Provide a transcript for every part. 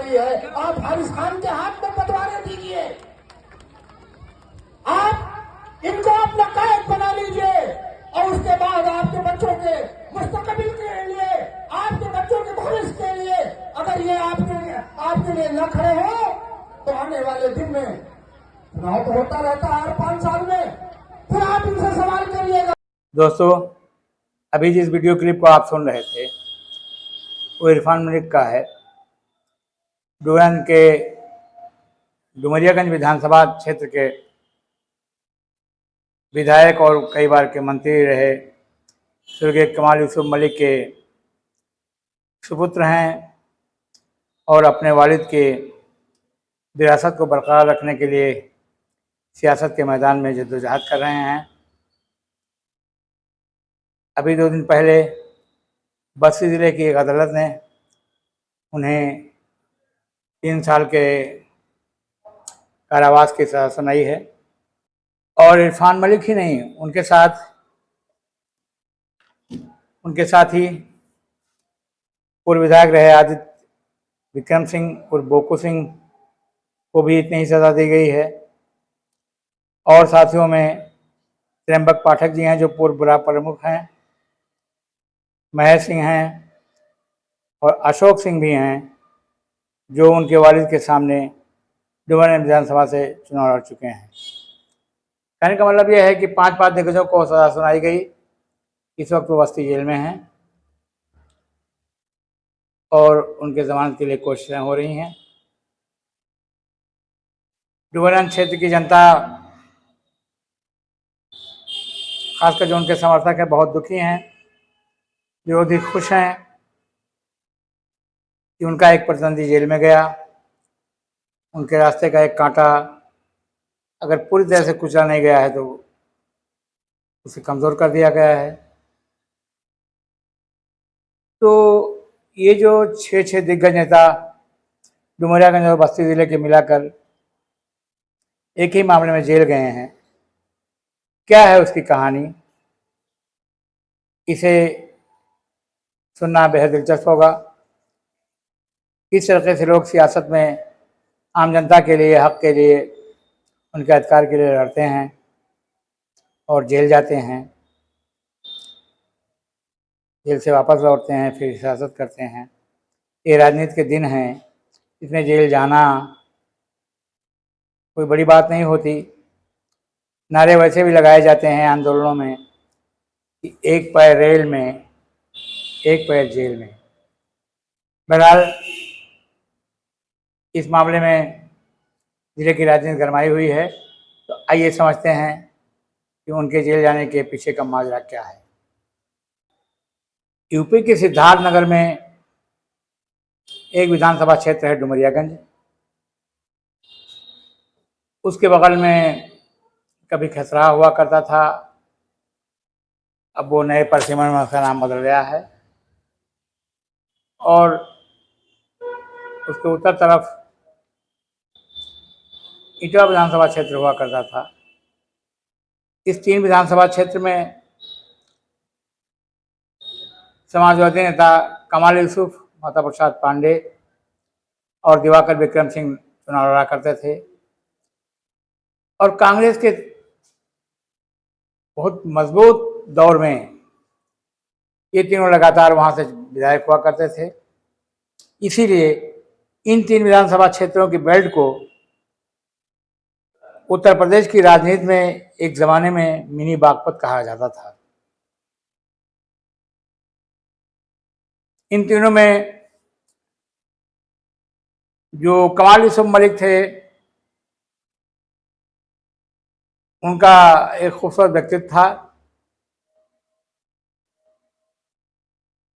पटवारी है, आप हारिस खान के हाथ में पटवारी दीजिए, आप इनको अपना कायद बना लीजिए और उसके बाद आपके बच्चों के मुस्तकबिल के लिए, आपके बच्चों के भविष्य के लिए अगर ये आपके लिए न खड़े हो तो आने वाले दिन में चुनाव तो होता रहता है हर 5 साल में, फिर आप इनसे सवाल करिएगा। दोस्तों, अभी जिस वीडियो क्लिप को आप सुन रहे थे वो इरफान मलिक का है। डुमरियागंज के डुमरियागंज विधानसभा क्षेत्र के विधायक और कई बार के मंत्री रहे स्वर्गीय कमाल यूसुफ मलिक के सुपुत्र हैं और अपने वालिद के विरासत को बरकरार रखने के लिए सियासत के मैदान में जद्दोजहद कर रहे हैं। अभी 2 दिन पहले बस्ती ज़िले की एक अदालत ने उन्हें 3 साल के कारावास की सज़ा सुनाई है। और इरफान मलिक ही नहीं, उनके साथ ही पूर्व विधायक रहे आदित्य विक्रम सिंह और बोकू सिंह को भी इतनी ही सज़ा दी गई है। और साथियों में त्र्यंबक पाठक जी हैं जो पूर्व ब्लॉक प्रमुख हैं, महेश सिंह हैं और अशोक सिंह भी हैं जो उनके वालिद के सामने डुमरियागंज विधानसभा से चुनाव लड़ चुके हैं। कहने का मतलब यह है कि 5 दिग्गजों को सज़ा सुनाई गई। इस वक्त वो बस्ती जेल में हैं और उनके जमानत के लिए कोशिशें हो रही हैं। डुमरियागंज क्षेत्र की जनता, खासकर जो उनके समर्थक हैं, बहुत दुखी हैं। विरोधी खुश हैं कि उनका एक प्रतिद्वंदी जेल में गया, उनके रास्ते का एक कांटा अगर पूरी तरह से कुचला नहीं गया है तो उसे कमज़ोर कर दिया गया है। तो ये जो 6 दिग्गज नेता डुमरियागंज और बस्ती ज़िले के मिलाकर एक ही मामले में जेल गए हैं, क्या है उसकी कहानी, इसे सुनना बेहद दिलचस्प होगा। किस तरीके से लोग सियासत में आम जनता के लिए, हक के लिए, उनके अधिकार के लिए लड़ते हैं और जेल जाते हैं, जेल से वापस लौटते हैं, फिर सियासत करते हैं। ये राजनीति के दिन हैं, इसमें जेल जाना कोई बड़ी बात नहीं होती। नारे वैसे भी लगाए जाते हैं आंदोलनों में कि एक पैर रेल में, एक पैर जेल में। बहरहाल इस मामले में जिले की राजनीति गरमाई हुई है, तो आइए समझते हैं कि उनके जेल जाने के पीछे का माजरा क्या है। यूपी के सिद्धार्थनगर में एक विधानसभा क्षेत्र है डुमरियागंज। उसके बगल में कभी खसरा हुआ करता था, अब वो नए परिसीमन में उसका नाम बदल गया है। और उसके उत्तर तरफ इटवा विधानसभा क्षेत्र हुआ करता था। इस 3 विधानसभा क्षेत्र में समाजवादी नेता कमाल यूसुफ, माता प्रसाद पांडे और दिवाकर विक्रम सिंह चुनाव लड़ा करते थे। और कांग्रेस के बहुत मजबूत दौर में ये तीनों लगातार वहां से विधायक हुआ करते थे। इसीलिए इन 3 विधानसभा क्षेत्रों की बेल्ट को उत्तर प्रदेश की राजनीति में एक जमाने में मिनी बागपत कहा जाता था। इन तीनों में जो कमाल यूसुफ मलिक थे, उनका एक खूबसूरत व्यक्तित्व था।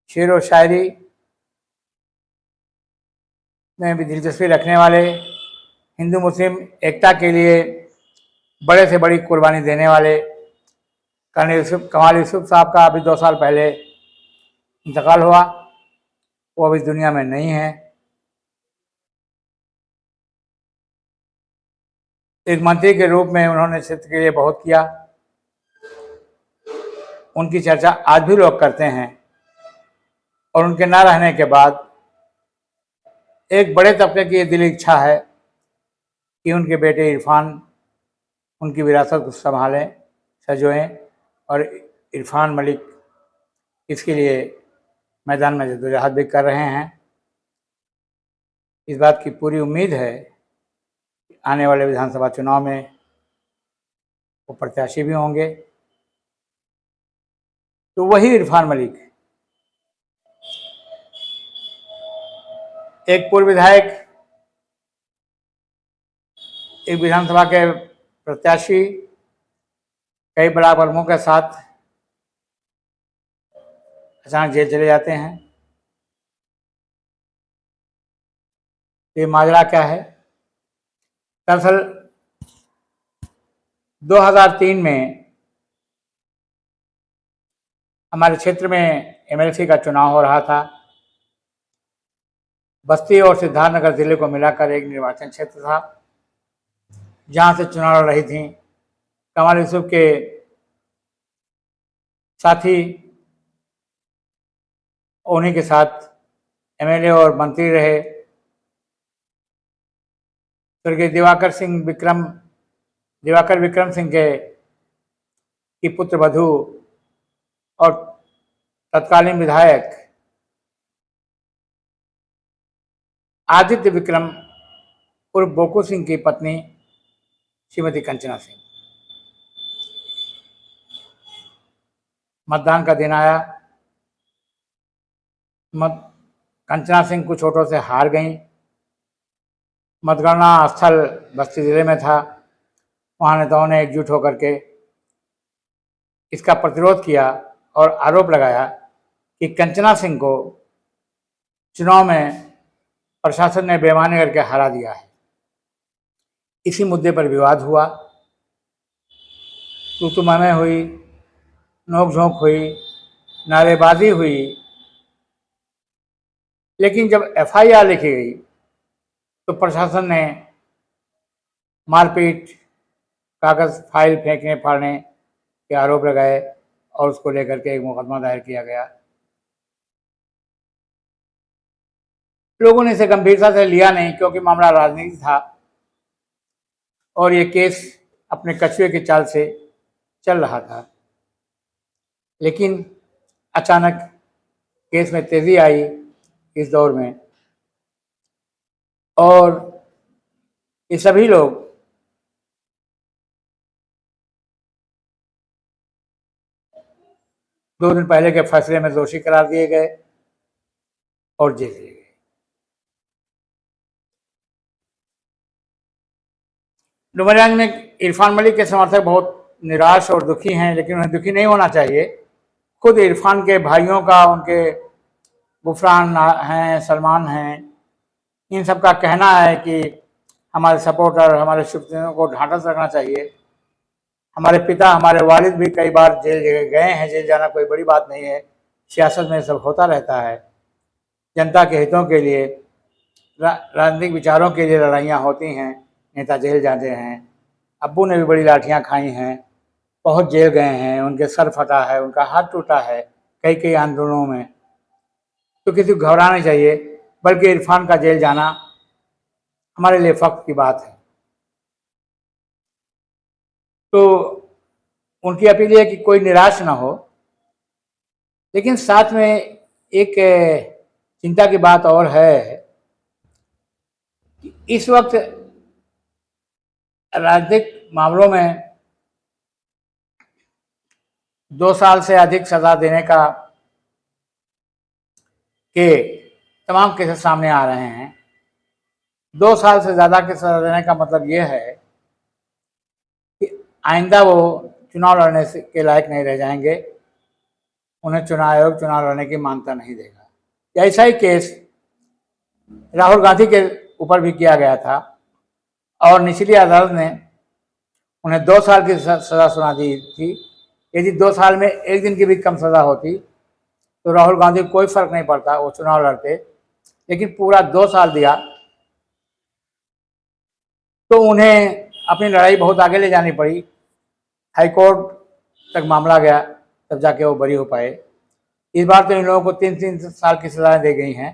शेर और शायरी में भी दिलचस्पी रखने वाले, हिंदू मुस्लिम एकता के लिए बड़े से बड़ी कुर्बानी देने वाले कमाल यूसुफ साहब का अभी 2 साल पहले इंतकाल हुआ। वो अभी दुनिया में नहीं है। एक मंत्री के रूप में उन्होंने क्षेत्र के लिए बहुत किया। उनकी चर्चा आज भी लोग करते हैं और उनके ना रहने के बाद एक बड़े तबके की ये दिली इच्छा है कि उनके बेटे इरफान उनकी विरासत को संभालें, सजोएं, और इरफान मलिक इसके लिए मैदान में जद्दोजहद भी कर रहे हैं। इस बात की पूरी उम्मीद है कि आने वाले विधानसभा चुनाव में वो प्रत्याशी भी होंगे। तो वही इरफान मलिक, एक पूर्व विधायक, एक विधानसभा के प्रत्याशी, कई बड़ा प्रमुखों के साथ अचानक जेल चले जाते हैं। ये माजरा क्या है? दरअसल 2003 में हमारे क्षेत्र में एमएलसी का चुनाव हो रहा था। बस्ती और सिद्धार्थनगर जिले को मिलाकर एक निर्वाचन क्षेत्र था जहां से चुनाव लड़ रही थी कमाल यूसुफ के साथी। उन्हीं के साथ एमएलए और मंत्री रहे स्वर्गीय दिवाकर विक्रम सिंह की पुत्र वधू और तत्कालीन विधायक आदित्य विक्रम उर्फ बोको सिंह की पत्नी श्रीमती कंचना सिंह। मतदान का दिन आया। कंचना सिंह कुछ वोटों से हार गईं। मतगणना स्थल बस्ती जिले में था। वहाँ नेताओं ने एकजुट होकर के इसका प्रतिरोध किया और आरोप लगाया कि कंचना सिंह को चुनाव में प्रशासन ने बेईमानी करके हरा दिया है। इसी मुद्दे पर विवाद हुआ, तू-तू-मैं-मैं हुई, नोक-झोंक हुई, नारेबाजी हुई। लेकिन जब एफआईआर लिखी गई तो प्रशासन ने मारपीट, कागज फाइल फेंकने फाड़ने के आरोप लगाए और उसको लेकर के एक मुकदमा दायर किया गया। लोगों ने इसे गंभीरता से लिया नहीं क्योंकि मामला राजनीति था और ये केस अपने कछुए की चाल से चल रहा था। लेकिन अचानक केस में तेजी आई इस दौर में और ये सभी लोग दो दिन पहले के फैसले में दोषी करार दिए गए और जेल चले गए। डुमरियागंज में इरफान मलिक के समर्थक बहुत निराश और दुखी हैं, लेकिन उन्हें दुखी नहीं होना चाहिए। खुद इरफान के भाइयों का, उनके गुफरान हैं, सलमान हैं, इन सब का कहना है कि हमारे सपोर्टर, हमारे शुभचिंतकों को ढांढस रखना चाहिए। हमारे पिता, हमारे वालिद भी कई बार जेल गए हैं। जेल जाना कोई बड़ी बात नहीं है। सियासत में सब होता रहता है। जनता के हितों के लिए, राजनीतिक विचारों के लिए लड़ाइयाँ होती हैं, नेता जेल जाते हैं। अब्बू ने भी बड़ी लाठियाँ खाई हैं, बहुत जेल गए हैं, उनके सर फटा है, उनका हाथ टूटा है कई आंदोलनों में। तो किसी को घबराना नहीं चाहिए, बल्कि इरफान का जेल जाना हमारे लिए फख्र की बात है। तो उनकी अपील है कि कोई निराश ना हो। लेकिन साथ में एक चिंता की बात और है कि इस वक्त राजनीतिक मामलों में 2 साल से अधिक सजा देने के तमाम केसेस सामने आ रहे हैं। 2 साल से ज़्यादा की सजा देने का मतलब ये है कि आइंदा वो चुनाव लड़ने के लायक नहीं रह जाएंगे। उन्हें चुनाव आयोग चुनाव लड़ने की मान्यता नहीं देगा। ऐसा ही केस राहुल गांधी के ऊपर भी किया गया था और निचली अदालत ने उन्हें 2 साल की सज़ा सुना दी थी। यदि 2 साल में 1 दिन की भी कम सज़ा होती तो राहुल गांधी को कोई फर्क नहीं पड़ता, वो चुनाव लड़ते। लेकिन पूरा 2 साल दिया तो उन्हें अपनी लड़ाई बहुत आगे ले जानी पड़ी। हाईकोर्ट तक मामला गया, तब जाके वो बरी हो पाए। इस बार तो इन लोगों को 3-3 साल की सज़ाएं दी गई हैं।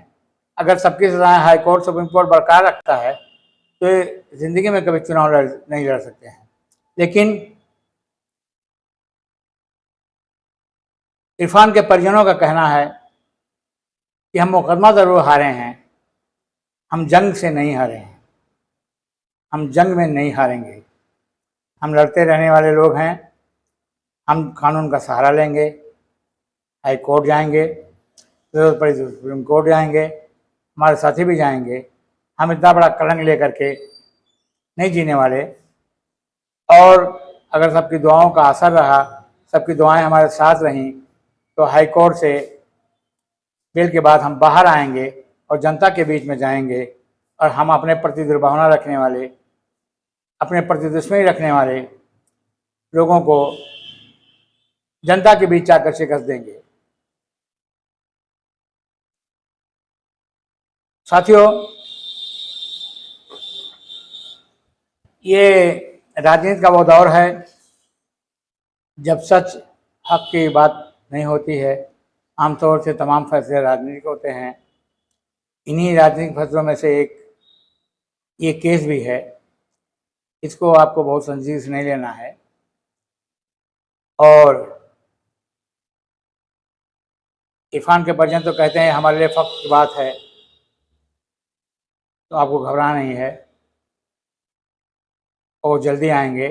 अगर सबकी सजाएं हाई कोर्ट सुप्रीम कोर्ट बरकरार रखता है तो ये जिंदगी में कभी चुनाव नहीं लड़ सकते हैं। लेकिन इरफान के परिजनों का कहना है कि हम मुकदमा ज़रूर हारे हैं, हम जंग से नहीं हारे हैं, हम जंग में नहीं हारेंगे, हम लड़ते रहने वाले लोग हैं, हम कानून का सहारा लेंगे, हाई कोर्ट जाएंगे, जरूरत पड़ी तो सुप्रीम कोर्ट जाएंगे, हमारे साथी भी जाएंगे। हम इतना बड़ा कलंक लेकर के नहीं जीने वाले। और अगर सबकी दुआओं का असर रहा, सबकी दुआएं हमारे साथ रहीं, तो हाई कोर्ट से बेल के बाद हम बाहर आएंगे और जनता के बीच में जाएंगे और हम अपने प्रति दुर्भावना रखने वाले, अपने प्रति दुश्मनी रखने वाले लोगों को जनता के बीच जाकर शिकस्त देंगे। साथियों, ये राजनीति का वो दौर है जब सच हक की बात नहीं होती है। आमतौर से तमाम फैसले राजनीतिक होते हैं। इन्हीं राजनीतिक फैसलों में से एक ये केस भी है। इसको आपको बहुत संजीदगी से नहीं लेना है। और इरफान के परिजन तो कहते हैं हमारे लिए फख्र की बात है, तो आपको घबराना नहीं है। और जल्दी आएंगे,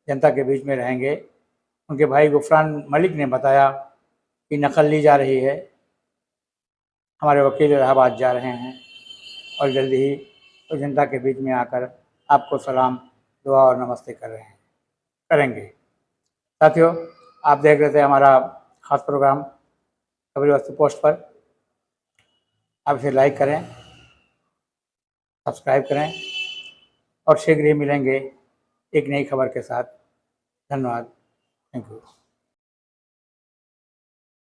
जनता के बीच में रहेंगे। उनके भाई गुफरान मलिक ने बताया कि नकल ली जा रही है, हमारे वकील इलाहाबाद जा रहे हैं और जल्दी ही तो जनता के बीच में आकर आपको सलाम, दुआ और नमस्ते करेंगे। साथियों, आप देख रहे थे हमारा ख़ास प्रोग्राम खबरी वस्तु पोस्ट पर। आप इसे लाइक करें, सब्सक्राइब करें और शीघ्र ही मिलेंगे एक नई खबर के साथ। धन्यवाद। Thank you.